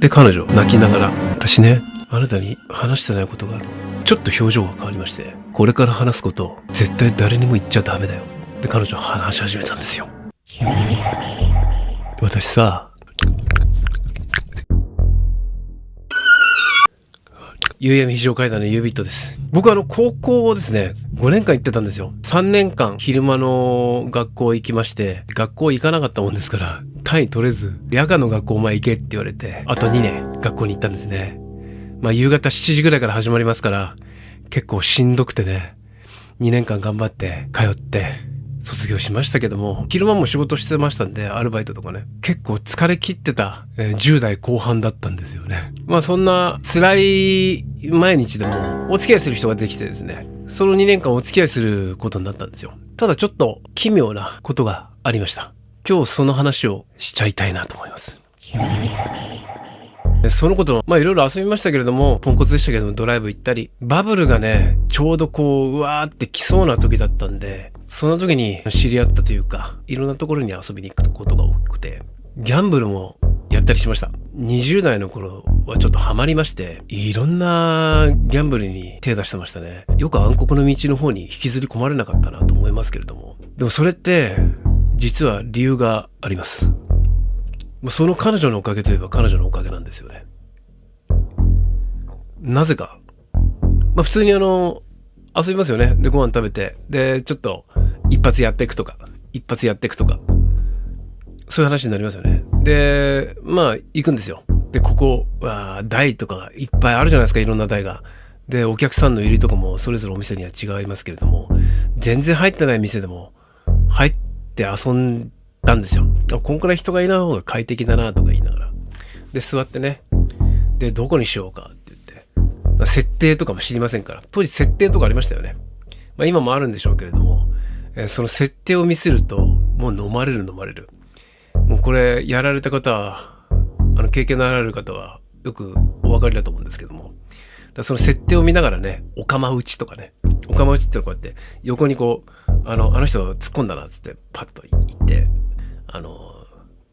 で、彼女、泣きながら、私ね、あなたに話してないことがある。ちょっと表情が変わりまして、これから話すことを絶対誰にも言っちゃダメだよ。で、彼女話し始めたんですよ。私さ、ゆうやみ非常階段のゆうびっとです。僕高校をですね、5年間行ってたんですよ。3年間昼間の学校行きまして、学校行かなかったもんですから、単位取れず、夜間の学校お前行けって言われて、あと2年学校に行ったんですね。夕方7時ぐらいから始まりますから、結構しんどくてね、2年間頑張って通って、卒業しましたけども、昼間も仕事してましたんで、アルバイトとかね、結構疲れ切ってた、10代後半だったんですよね。そんな辛い毎日でもお付き合いする人ができてですね、その2年間お付き合いすることになったんですよ。ただちょっと奇妙なことがありました。今日その話をしちゃいたいなと思います。そのこといろいろ遊びましたけれども、ポンコツでしたけども、ドライブ行ったり、バブルがね、ちょうどうわーって来そうな時だったんで、その時に知り合ったというか、いろんなところに遊びに行くことが多くて、ギャンブルもやったりしました。20代の頃はちょっとハマりまして、いろんなギャンブルに手出してましたね。よく暗黒の道の方に引きずり込まれなかったなと思いますけれども。でもそれって、実は理由があります。その彼女のおかげといえば彼女のおかげなんですよね。なぜか。普通に遊びますよね。で、ご飯食べて、で、ちょっと一発やっていくとか、そういう話になりますよね。で、行くんですよ。で、ここは台とかがいっぱいあるじゃないですか、いろんな台が。で、お客さんの入りとかもそれぞれお店には違いますけれども、全然入ってない店でも入って遊んだんですよ。こんくらい人がいない方が快適だなとか言いながら。で、座ってね。で、どこにしようかって言って。設定とかも知りませんから。当時設定とかありましたよね。今もあるんでしょうけれども、その設定を見せると、もう飲まれる。もうこれ、やられた方は、経験のあられる方は、よくお分かりだと思うんですけども。その設定を見ながらね、お釜打ちとかね。お釜打ちってのはこうやって、横にあの人突っ込んだなっつって、パッと言って、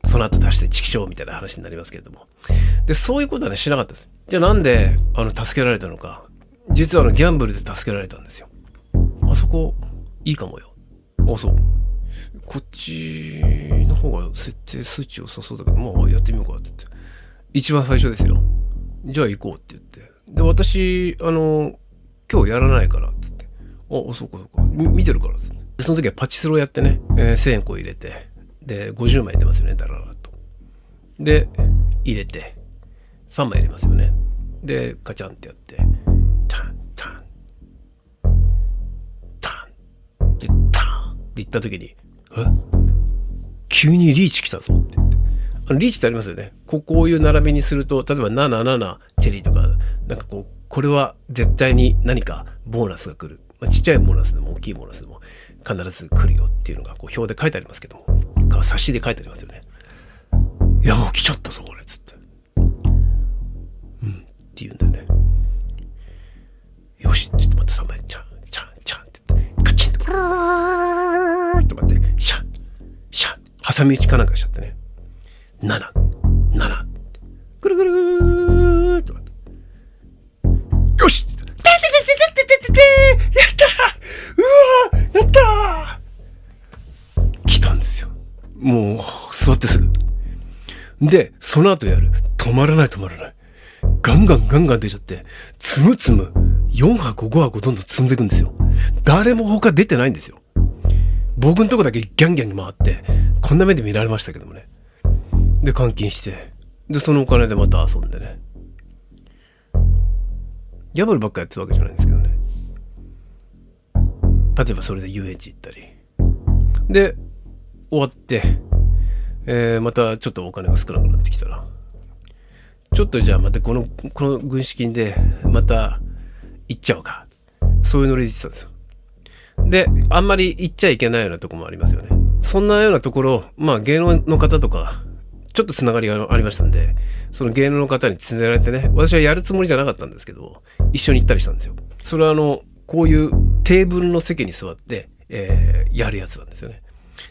その後出してチキショーみたいな話になりますけれども。で、そういうことはね、しなかったです。じゃあなんで、助けられたのか。実はギャンブルで助けられたんですよ。あそこ、いいかもよ。あ、そう。こっちの方が設定数値良さそうだけど、やってみようかって言って。一番最初ですよ。じゃあ行こうって言って。で、私、今日やらないからって言って。あ、そうか。見てるからって言って。その時はパチスロやってね、1000円入れて。で、50枚出ますよね、だららと。で、入れて、3枚入れますよね。で、カチャンってやって、タンって言った時に、急にリーチ来たぞって言って。リーチってありますよね。こういう並びにすると、例えば77チェリーとか、これは絶対に何かボーナスが来る。ちっちゃいボーナスでも大きいボーナスでも必ず来るよっていうのが表で書いてありますけども。冊子で書いてありますよね。いや、もう来ちゃったぞ、これ、つって。って言うんだよね。よしって言って、また3枚、チャンって言って、カチンと、ブーって待って、シャン、挟み撃ちかなんかしちゃってね。7、ぐるぐるぐるって待って。よしってやったー、やったー、来たんですよ。もう、座ってすぐ。で、その後やる。止まらない。ガンガン出ちゃって、つむ4箱5箱どんどん積んでいくんですよ。誰も他出てないんですよ。僕のとこだけギャン回って、こんな目で見られましたけどもね。で、換金して、で、そのお金でまた遊んでね。ギャンブルばっかやってたわけじゃないんですけどね。例えばそれで遊園地行ったり。で、終わって、またちょっとお金が少なくなってきたら、ちょっとじゃあまたこの軍資金でまた行っちゃおうか。そういうノリで言ってたんですよ。で、あんまり行っちゃいけないようなとこもありますよね。そんなようなところ、芸能の方とか、ちょっとつながりがありましたんで、その芸能の方につながられてね、私はやるつもりじゃなかったんですけど、一緒に行ったりしたんですよ。それはこういうテーブルの席に座って、やるやつなんですよね。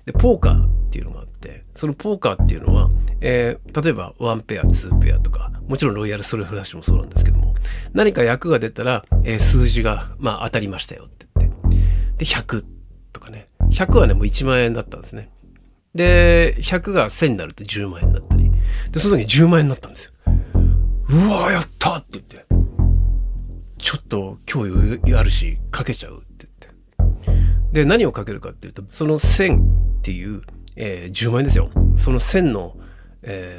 でポーカーっていうのがあって、そのポーカーっていうのは、例えば1ペア2ペアとか、もちろんロイヤルストレフラッシュもそうなんですけども、何か役が出たら、数字が当たりましたよって言って、で100とかね、100はねもう1万円だったんですね。で100が1000になると10万円だったりで、その時に10万円になったんですよ。うわーやったって言って、ちょっと今日あるしかけちゃうって言って、で何をかけるかっていうと、その1000っていう、10万円ですよ。その1000の、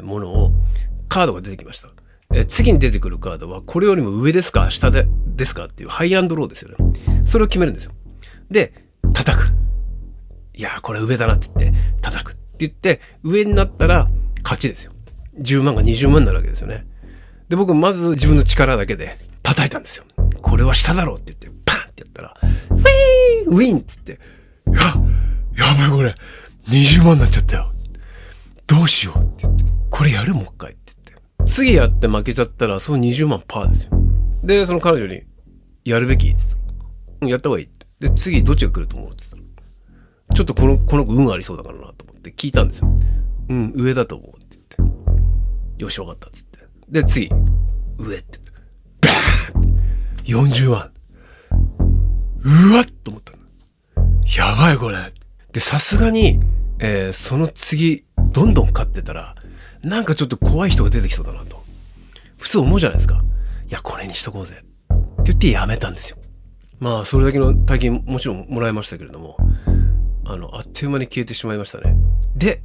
ものをカードが出てきました。次に出てくるカードはこれよりも上ですか下ですかっていうハイアンドローですよね。それを決めるんですよ。で叩く。いやこれ上だなって言って叩くって言って、上になったら勝ちですよ。10万が20万になるわけですよね。で僕まず自分の力だけで叩いたんですよ。これは下だろうって言ってパンってやったらウィンっつって、やばいこれ20万になっちゃったよ、どうしようって言って、これやるもう一回って言って、次やって負けちゃったらその20万パーですよ。でその彼女にやるべきって言ったら、やった方がいいって。で次どっちが来ると思うって言ったら、ちょっとこの子運ありそうだからなと思って聞いたんですよ。上だと思うって言って、よし分かったっつって、で次上ってバーンって40万、うわっと思ったの。やばいこれで、さすがに、その次どんどん勝ってたらなんかちょっと怖い人が出てきそうだなと普通思うじゃないですか。いやこれにしとこうぜって言ってやめたんですよ。まあそれだけの大金もちろんもらいましたけれども、あっという間に消えてしまいましたね。で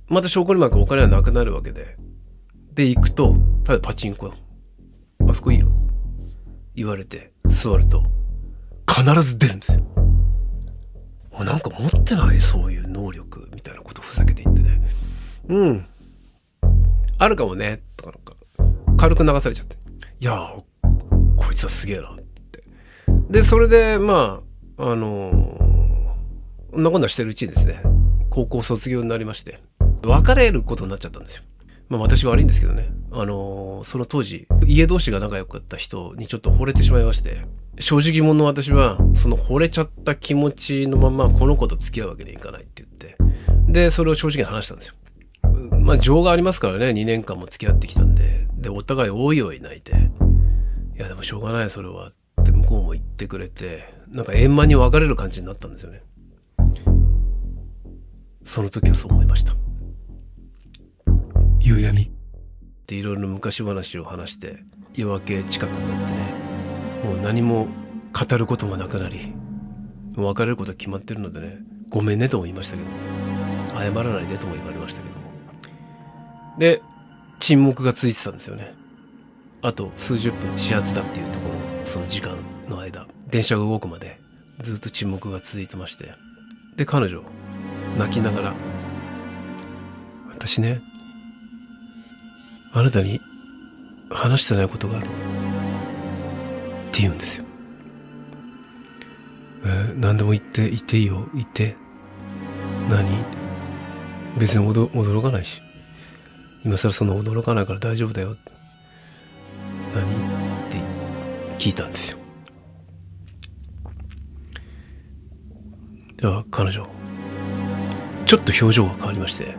また証拠に巻くお金はなくなるわけで、行くとただパチンコ、あそこいいよ言われて座ると必ず出るんですよ。なんか持ってないそういう能力みたいなことをふざけて言ってね、あるかもねとかなんか軽く流されちゃって、いやこいつはすげえなって。でそれでまあこんなことしてるうちにですね、高校卒業になりまして別れることになっちゃったんですよ。まあ私が悪いんですけどね、その当時家同士が仲良かった人にちょっと惚れてしまいまして、正直者の私はその惚れちゃった気持ちのままこの子と付き合うわけにいかないって言って、でそれを正直に話したんですよ。まあ情がありますからね、2年間も付き合ってきたんで、でお互いおいおい泣いて、いやでもしょうがないそれはって向こうも言ってくれて、なんか円満に別れる感じになったんですよね。その時はそう思いました。夕闇っていろいろ昔話を話して夜明け近くになってね、もう何も語ることもなくなり、別れることは決まってるのでね、ごめんねとも言いましたけど、謝らないでとも言われましたけども、で沈黙がついてたんですよね。あと数十分始発だっていうところ、その時間の間電車が動くまでずっと沈黙が続いてまして、で彼女泣きながら、私ねあなたに話してないことがあるのって言うんですよ。何でも言っていいよ、言って。何？別に驚かないし、今更そんな驚かないから大丈夫だよって。何？って聞いたんですよ。では彼女ちょっと表情が変わりまして、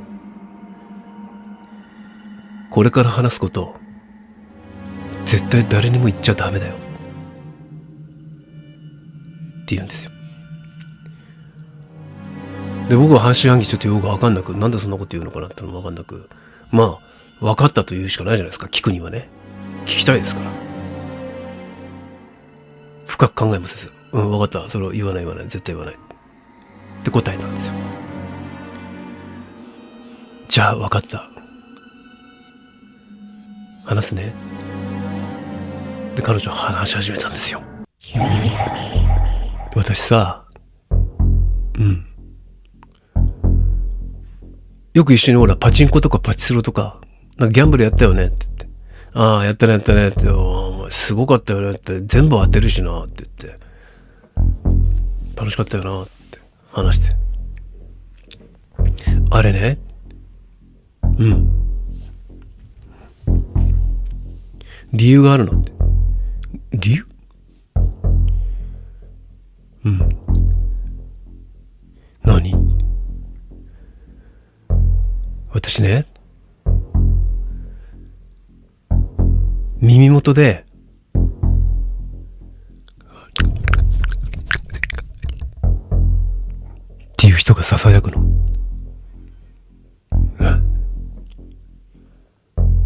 これから話すこと絶対誰にも言っちゃダメだよって言うんですよ。で僕は半信半疑ちょっとよく分かんなく、なんでそんなこと言うのかなってのも分かんなく、まあ分かったと言うしかないじゃないですか。聞くにはね、聞きたいですから。深く考えもせず、分かった、それを言わない絶対言わないって答えたんですよ。じゃあ分かった、話すね。で彼女は話し始めたんですよ。私さ、よく一緒にほらパチンコとかパチスロとかなんかギャンブルやったよねって言って、ああやったねって、すごかったよねって全部当てるしなって言って、楽しかったよなって話して、あれね、理由があるのって。理由？何？私ね、耳元でっていう人が囁くの。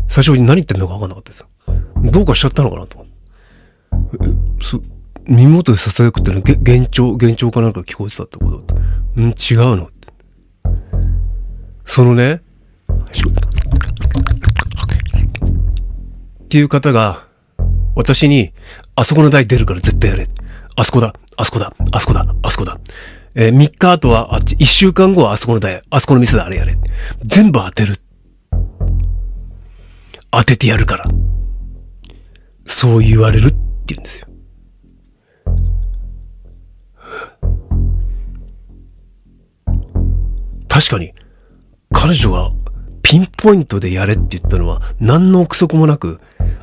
最初に何言ってんのか分かんなかったですよ。どうかしちゃったのかなと思って。耳元で囁くってのは幻聴かなんか聞こえてたってことだった。違うのって。そのね、っていう方が私に、あそこの台出るから絶対やれ。あそこだ、あそこだ、あそこだ、あそこだ。3日後はあっち、1週間後はあそこの台、あそこの店だ、あれやれ。全部当てる。当ててやるから。そう言われるって言うんですよ。確かに、彼女がピンポイントでやれって言ったのは何の憶測もなく、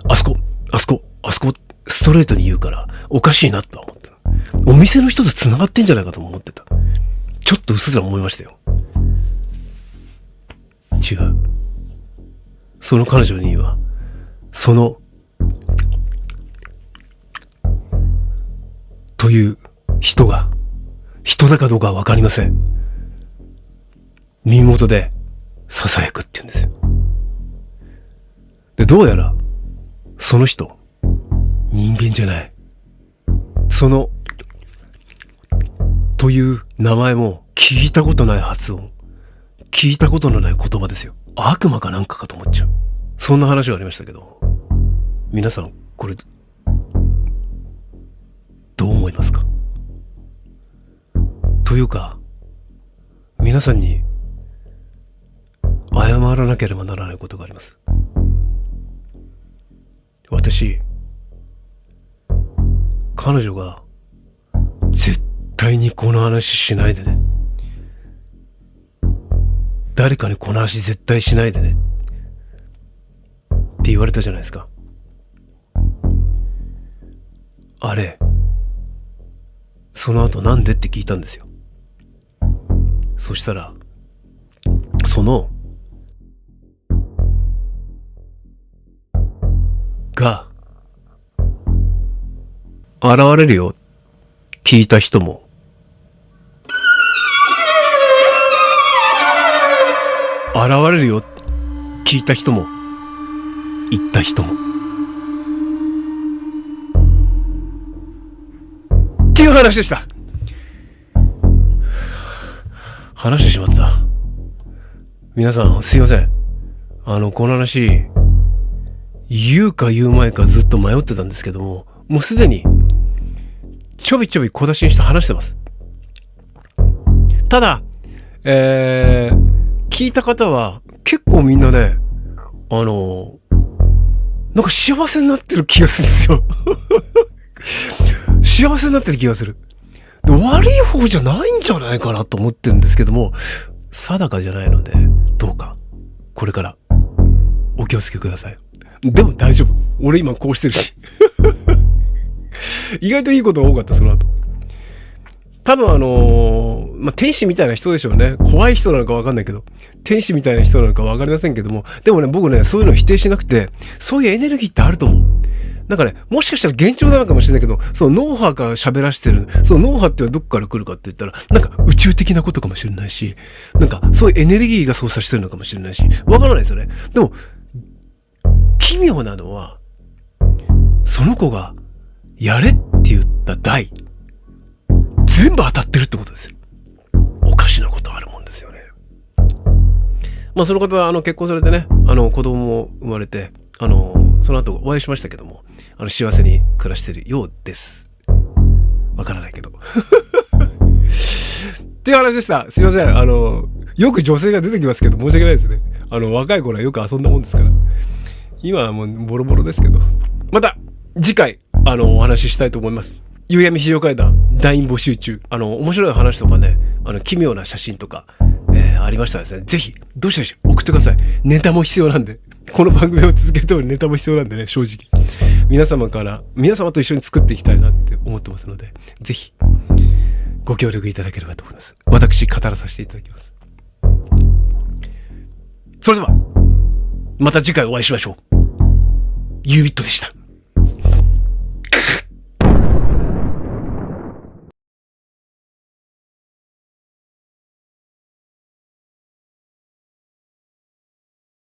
あそこ、あそこ、あそこ、ストレートに言うからおかしいなとは思った。お店の人と繋がってんじゃないかと思ってた。ちょっとうっすら思いましたよ。違う。その彼女には、その、という人が、人だかどうかはわかりません。耳元で囁くって言うんですよ。で、どうやら、その人、人間じゃない。その、という名前も聞いたことない発音。聞いたことのない言葉ですよ。悪魔かなんかかと思っちゃう。そんな話がありましたけど、皆さん、これ、どう思いますか？というか、皆さんに、謝らなければならないことがあります。私、彼女が絶対にこの話しないでね。誰かにこの話絶対しないでね。って言われたじゃないですか。あれ、その後なんでって聞いたんですよ。そしたら、その、が現れるよ。聞いた人も現れるよ。聞いた人も言った人もっていう話でした。話してしまった。皆さんすいません。この話言うか言うまいかずっと迷ってたんですけども、もうすでにちょびちょび小出しにして話してます。ただ、聞いた方は結構みんなね、なんか幸せになってる気がするんですよ。幸せになってる気がする。で、悪い方じゃないんじゃないかなと思ってるんですけども、定かじゃないので、どうかこれからお気をつけください。でも大丈夫。俺今こうしてるし。意外といいことが多かった、その後。多分天使みたいな人でしょうね。怖い人なのか分かんないけど、天使みたいな人なのか分かりませんけども、でもね、僕ね、そういうのを否定しなくて、そういうエネルギーってあると思う。なんかね、もしかしたら幻聴なのかもしれないけど、その脳波が喋らしてる、その脳波ってどこから来るかって言ったら、なんか宇宙的なことかもしれないし、なんかそういうエネルギーが操作してるのかもしれないし、分からないですよね。でも、奇妙なのは、その子が、やれって言った台、全部当たってるってことですよ。おかしなことあるもんですよね。まあその方は結婚されてね、子供も生まれて、その後お会いしましたけども、幸せに暮らしてるようです。わからないけど。っていう話でした。すいません。よく女性が出てきますけど、申し訳ないですね。若い頃はよく遊んだもんですから。今はもうボロボロですけど。また、次回、お話ししたいと思います。夕闇非常階段、団員募集中。面白い話とかね、奇妙な写真とか、ありましたらですね、ぜひ、どしどし送ってください。ネタも必要なんで。この番組を続けるとネタも必要なんでね、正直。皆様と一緒に作っていきたいなって思ってますので、ぜひ、ご協力いただければと思います。私、語らさせていただきます。それでは、また次回お会いしましょう。ユービットでした。